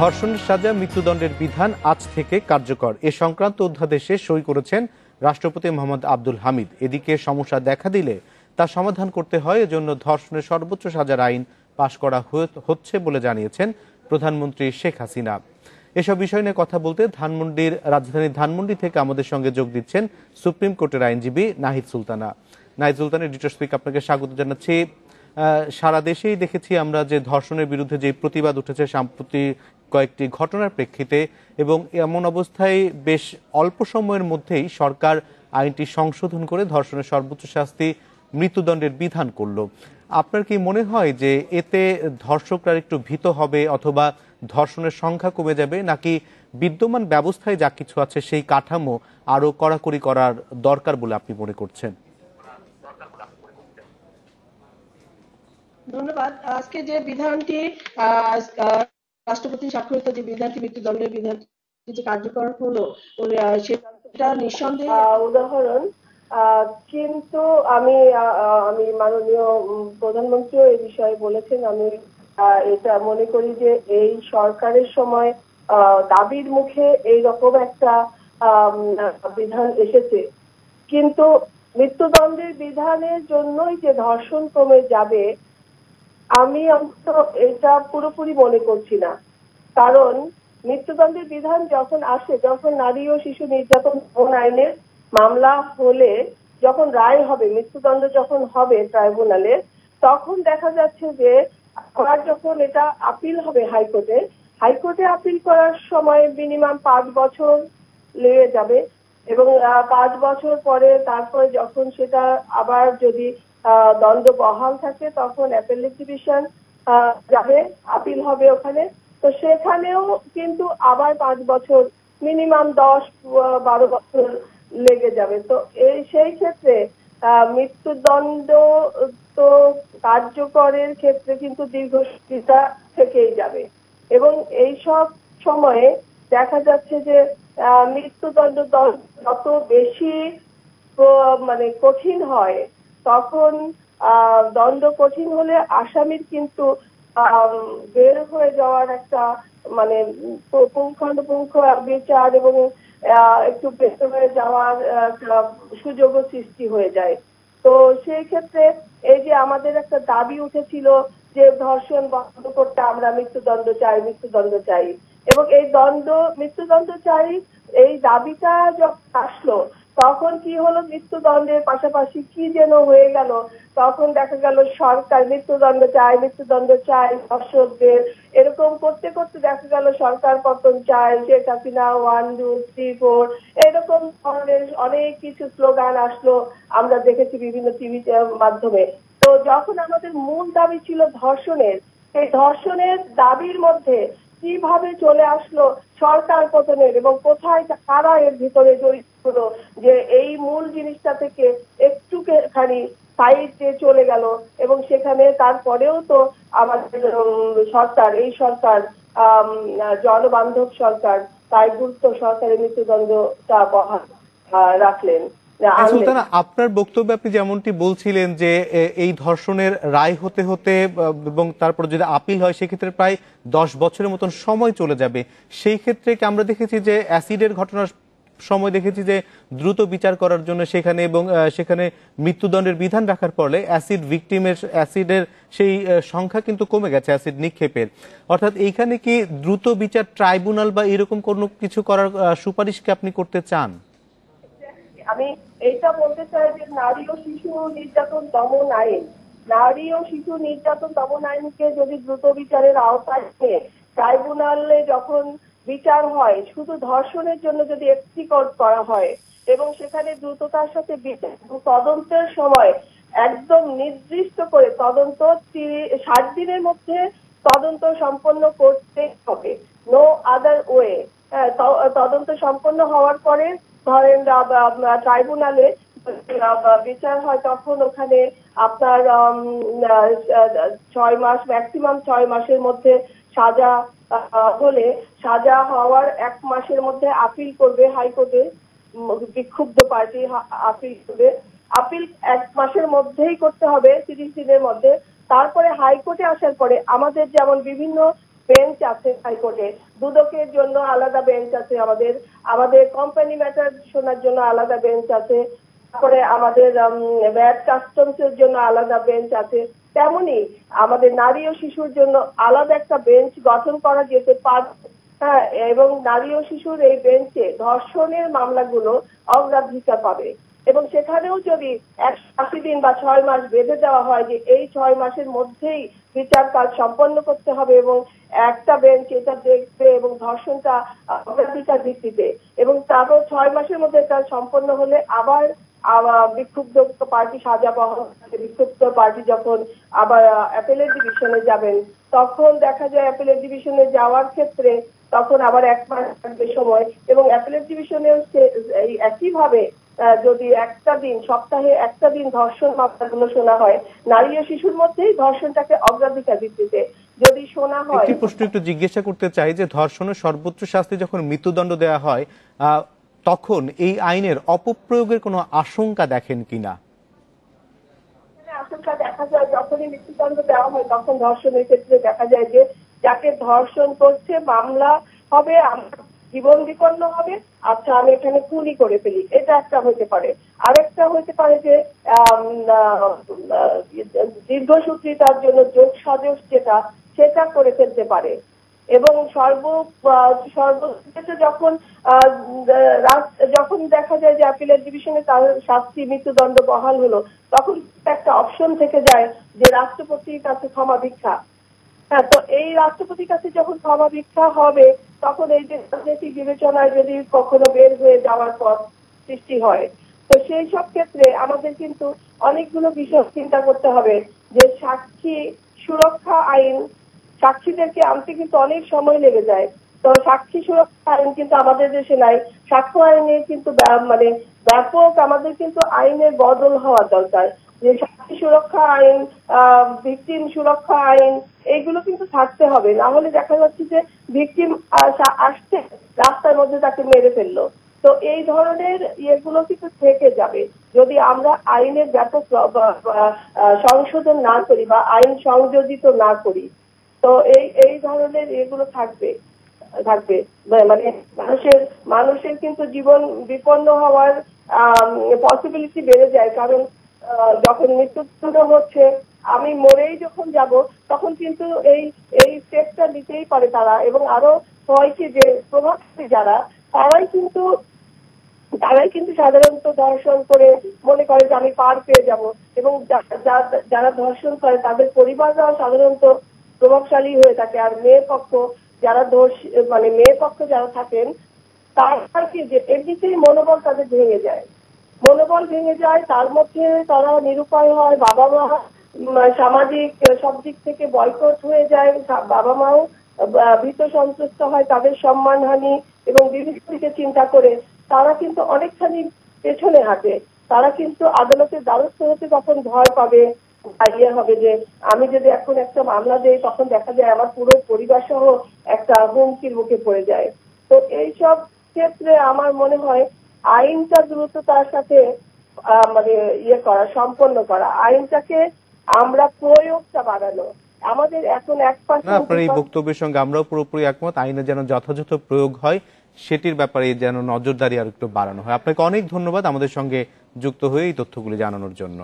ধর্ষণের সাজা মৃত্যুদণ্ডের বিধান আজ থেকে কার্যকর এ সংক্রান্ত অধ্যাদেশে সই করেছেন রাষ্ট্রপতি মোহাম্মদ আব্দুল হামিদ। এদিকে সমস্যা দেখা দিলে তা সমাধান করতে হয়, এজন্য ধর্ষণের সর্বোচ্চ সাজার আইন পাশ করা হচ্ছে বলে জানিয়েছেন প্রধানমন্ত্রী শেখ হাসিনা। এসব বিষয় নিয়ে কথা বলতে রাজধানী ধানমন্ডি থেকে আমাদের সঙ্গে যোগ দিচ্ছেন সুপ্রিম কোর্টের আইনজীবী নাহিদ সুলতানা। নাহিদ সুলতানা, এডিটর স্পিক, আপনাকে স্বাগত জানাচ্ছি। সারা দেশেই দেখেছি আমরা যে ধর্ষণের বিরুদ্ধে যে প্রতিবাদ উঠেছে সাম্প্রতিক কয়েকটি ঘটনার প্রেক্ষিতে, এবং এমন অবস্থায় বেশ অল্প সময়ের মধ্যেই সরকার আইনটি সংশোধন করে ধর্ষণের সর্বোচ্চ শাস্তি মৃত্যুদণ্ডের বিধান করলো। আপনার কি মনে হয় যে এতে ধর্ষকরা একটু ভীত হবে অথবা ধর্ষণের সংখ্যা কমে যাবে, নাকি বিদ্যমান ব্যবস্থায় যা কিছু আছে সেই কাঠামো আরো কড়াকড়ি করার দরকার বলে আপনি মনে করছেন? ধন্যবাদ। আজকে যে বিধানটি রাষ্ট্রপতি স্বাক্ষরিত যে বিধানটি মৃত্যুদণ্ডের বিধানটি যে কার্যকর হলো, সেটা নিঃসন্দেহে উদাহরণ। কিন্তু আমি মাননীয় প্রধানমন্ত্রীও এই বিষয়ে বলেছেন। আমি এটা মনে করি যে এই সরকারের সময় দাবির মুখে এই রকম একটা বিধান এসেছে, কিন্তু মৃত্যুদণ্ডের বিধানের জন্যই যে ধর্ষণ কমে যাবে আমি অন্তত এটা পুরোপুরি মনে করছি না। কারণ মৃত্যুদণ্ডের বিধান যখন আসে, যখন নারী ও শিশু নির্যাতন আইনের মামলা হলে যখন রায় হবে, মৃত্যুদণ্ড যখন হবে ট্রাইব্যুনালে, তখন দেখা যাচ্ছে যে আবার যখন এটা আপিল হবে হাইকোর্টে আপিল করার সময় মিনিমাম 5 বছর লেগে যাবে, এবং 5 বছর পরে তারপরে যখন সেটা আবার যদি দণ্ড বহাল থাকে তখন অ্যাপেলেট ডিভিশন যাবে, আপিল হবে ওখানে। তো সেখানেও কিন্তু আবার 5 বছর, মিনিমাম 10-12 বছর লেগে যাবে। তো সেই ক্ষেত্রে মৃত্যুদণ্ড তো কার্যকরের ক্ষেত্রে কিন্তু দীর্ঘস্থিরতা থেকেই যাবে, এবং এই সব সময়ে দেখা যাচ্ছে যে মৃত্যুদণ্ড যত বেশি মানে কঠিন হয়, তখন দণ্ড কঠিন হলে আসামির কিন্তু বের হয়ে যাওয়ার একটা মানে পুঙ্খানুপুঙ্খ বিচার এবং একটু বের হয়ে যাওয়ার সুযোগও সৃষ্টি হয়ে যায়। তো সেই ক্ষেত্রে এই যে আমাদের একটা দাবি উঠেছিল যে ধর্ষণ বন্ধ করতে আমরা মৃত্যুদণ্ড চাই, এবং এই মৃত্যুদণ্ড চাই, এই দাবিটা যখন আসলো তখন কি হলো, মৃত্যুদণ্ডের পাশাপাশি কি যেন হয়ে গেল। তখন দেখা গেল সরকার মৃত্যুদণ্ড চায় ধর্ষকদের, এরকম করতে করতে দেখা গেল সরকার পতন চায়, শেখ হাসিনা 1, 2, 3, 4 এরকম ধরনের অনেক কিছু স্লোগান আসলো, আমরা দেখেছি বিভিন্ন টিভি মাধ্যমে। তো যখন আমাদের মূল দাবি ছিল ধর্ষণের, এই ধর্ষণের দাবির মধ্যে কিভাবে চলে আসলো সরকার পতনের, এবং কোথায় কারা এর ভিতরে জড়িত হলো, যে এই মূল জিনিসটা থেকে একটুখানি সাইডে চলে গেল, এবং সেখানে তারপরেও তো আমাদের এই সরকার জনবান্ধব সরকার, তাই গুরুত্ব সরকারের মৃত্যুদণ্ডটা বহাল রাখলেন। সুলতানা, আপনার বক্তব্যে আপনি যেমনটি বলছিলেন যে এই ধর্ষণের রায় হতে হতে এবং তারপর যদি আপিল হয় সেক্ষেত্রে প্রায় 10 বছরের মতন সময় চলে যাবে। সেই ক্ষেত্রে কি আমরা দেখেছি যে অ্যাসিডের ঘটনার সময় দেখেছি যে দ্রুত বিচার করার জন্য সেখানে মৃত্যুদণ্ডের বিধান রাখার ফলে অ্যাসিডের সেই সংখ্যা কিন্তু কমে গেছে, অ্যাসিড নিক্ষেপের। অর্থাৎ এইখানে কি দ্রুত বিচার ট্রাইব্যুনাল বা এরকম কোনো কিছু করার সুপারিশ কি আপনি করতে চান? আমি এইটা বলতে চাই যে নারী ও শিশু নির্যাতন দমন আইনকে যদি দ্রুত বিচারের আওতায় নিয়ে ট্রাইব্যুনালে যখন বিচার হয়, শুধু ধর্ষণের জন্য যদি এক্সিকিউট করা হয়, এবং সেখানে দ্রুততার সাথে বিচার, তদন্তের সময় একদম নির্দিষ্ট করে তদন্ত 60 দিনের মধ্যে তদন্ত সম্পন্ন করতে হবে, নো আদার ওয়ে। তদন্ত সম্পন্ন হওয়ার পরে ধরেন ট্রাইব্যুনালে বিচার হয়, তখন ওখানে আপনার 6 মাস, ম্যাক্সিমাম 6 মাসের মধ্যে সাজা হলে, সাজা হওয়ার 1 মাসের মধ্যে আপিল করবে হাইকোর্টে, বিক্ষুব্ধ পার্টি আপিল করবে। আপিল 1 মাসের মধ্যেই করতে হবে, 30 দিনের মধ্যে। তারপরে হাইকোর্টে আসার পরে আমাদের যেমন বিভিন্ন বেঞ্চ আছে হাইকোর্টে, দুদকের জন্য আলাদা বেঞ্চ আছে, আমাদের আমাদের কোম্পানি ম্যাটার শোনার জন্য আলাদা বেঞ্চ আছে, তারপরে আমাদের ভ্যাট কাস্টমস এর জন্য আলাদা বেঞ্চ আছে। তেমনি আমাদের নারী ও শিশুর জন্য আলাদা একটা বেঞ্চ গঠন করা যেতে পারে। হ্যাঁ, এবং নারী ও শিশুর এই বেঞ্চে ধর্ষণের মামলাগুলো অগ্রাধিকার পাবে এবং সেখানেও যদি 180 দিন বা 6 মাস বেঁধে দেওয়া হয় যে এই 6 মাসের মধ্যেই বিচার কাজ সম্পন্ন করতে হবে এবং একটা বেঞ্চ এটা দেখবে এবং ধর্ষণটা অগ্রাধিকার ভিত্তিতে, এবং তারপর 6 মাসের মধ্যে কাজ সম্পন্ন হলে আবার বিক্ষুব্ধ পার্টি সাজা পাওয়া, বিক্ষুব্ধ পার্টি যখন আবার অ্যাপেলেট ডিভিশনে যাবেন তখন দেখা যায় অ্যাপেলেট ডিভিশনে যাওয়ার ক্ষেত্রে তখন আবার 1 মাস থাকবে সময়, এবং অ্যাপেলেট ডিভিশনে একইভাবে যদি একটা দিন, সপ্তাহে একটা দিন ধর্ষণ মামলাগুলো শোনা হয়, নারী ও শিশুর মধ্যেই ধর্ষণটাকে অগ্রাধিকার ভিত্তিতে যদি শোনা হয়। একটি প্রশ্ন একটু জিজ্ঞাসা করতে চাই যে ধর্ষণের সর্বোচ্চ শাস্তি যখন মৃত্যুদণ্ড দেওয়া হয় তখন এই আইনের অপপ্রয়োগের কোনো আশঙ্কা দেখেন কিনা? আশঙ্কা দেখা যায় যখনই মৃত্যুদণ্ড দেওয়া হয় তখন ধর্ষণের ক্ষেত্রে দেখা যায় যে যাকে ধর্ষণ করছে মামলা হবে, জীবন বিপন্ন হবে, আচ্ছা আমি এখানে খুনই করে ফেলি, এটা একটা হতে পারে। আরেকটা হতে পারে যে দীর্ঘসূত্রিতার জন্য যোগ সাজস যেটা সেটা করে ফেলতে পারে। এবং সর্বশেষে যখন দেখা যায় যে অ্যাপিলেট ডিভিশনে তার শাস্তি মৃত্যুদণ্ড বহাল হলো, তখন একটা অপশন থেকে যায় যে রাষ্ট্রপতির কাছে ক্ষমা ভিক্ষা। হ্যাঁ, তো এই রাষ্ট্রপতির কাছে যখন ক্ষমা ভিক্ষা হবে তখন এই যে রাজনৈতিক বিবেচনায় যদি কখনো বের হয়ে যাওয়ার পথ সৃষ্টি হয়, তো সেই সব ক্ষেত্রে আমাদের কিন্তু অনেকগুলো বিষয় চিন্তা করতে হবে যে সাক্ষী সুরক্ষা আইন, সাক্ষীদেরকে আনতে কিন্তু অনেক সময় লেগে যায়, তো সাক্ষী সুরক্ষা আইন কিন্তু আমাদের দেশে নাই। সাক্ষ্য আইনে কিন্তু মানে ব্যাপক আমাদের কিন্তু আইনের বদল হওয়া দরকার, যে সাক্ষী সুরক্ষা আইন, ভিকটিম সুরক্ষা আইন, এইগুলো কিন্তু থাকতে হবে। না হলে দেখা যাচ্ছে যে ভিকটিম আসছে রাস্তার মধ্যে তাকে মেরে ফেললো, তো এই ধরনের ইয়েগুলো কিন্তু থেকে যাবে যদি আমরা আইনের ব্যাপক সংশোধন না করি বা আইন সংযোজিত না করি। তো এই ধরনের এগুলো থাকবে মানে মানুষের কিন্তু জীবন বিপন্ন হওয়ার পসিবিলিটি বেড়ে যায়, কারণ যখন মৃত্যুদণ্ড হচ্ছে আমি মরেই যখন যাব তখন কিন্তু এই স্টেপটা নিতেই পারে তারা, এবং আরো হয় কি যে প্রভাবশালী যারা তারাই কিন্তু সাধারণত ধর্ষণ করে মনে করে যে আমি পার পেয়ে যাব, এবং যারা ধর্ষণ করে তাদের পরিবাররাও সাধারণত প্রভাবশালী হয়ে থাকে। আর মেয়ে পক্ষ যারা থাকেন তার কি যে এমনিতেই মনোবল তাদের ভেঙে যায়, তার মধ্যে তারা নিরুপায় হয়, বাবা মা সামাজিক সব দিক থেকে বয়কট হয়ে যায়, বাবা মাও ভীত সন্ত্রস্ত হয়, তাদের সম্মানহানি এবং বিভিন্ন দিকে চিন্তা করে তারা কিন্তু অনেকখানি পেছনে হাঁটে। তারা কিন্তু আদালতের দ্বারস্থ হতে তখন ভয় পাবে, হবে যে আমি যদি এখন একটা মামলা দেই তখন দেখা যায় আমার পুরো পরিবার সহ একটা হুমকির মুখে পড়ে যায়। তো এইসব ক্ষেত্রে আমার মনে হয় আইনটা দ্রুততার সাথে মানে সম্পন্ন করা, আইনটাকে আমরা প্রয়োগটা বাড়ানো। আমাদের এখন 1% আপনার এই বক্তব্যের সঙ্গে আমরাও পুরোপুরি একমত। আইনে যেন যথাযথ প্রয়োগ হয় সেটির ব্যাপারে যেন নজরদারি আর একটু বাড়ানো হয়। আপনাকে অনেক ধন্যবাদ আমাদের সঙ্গে যুক্ত হয়ে এই তথ্যগুলি জানানোর জন্য।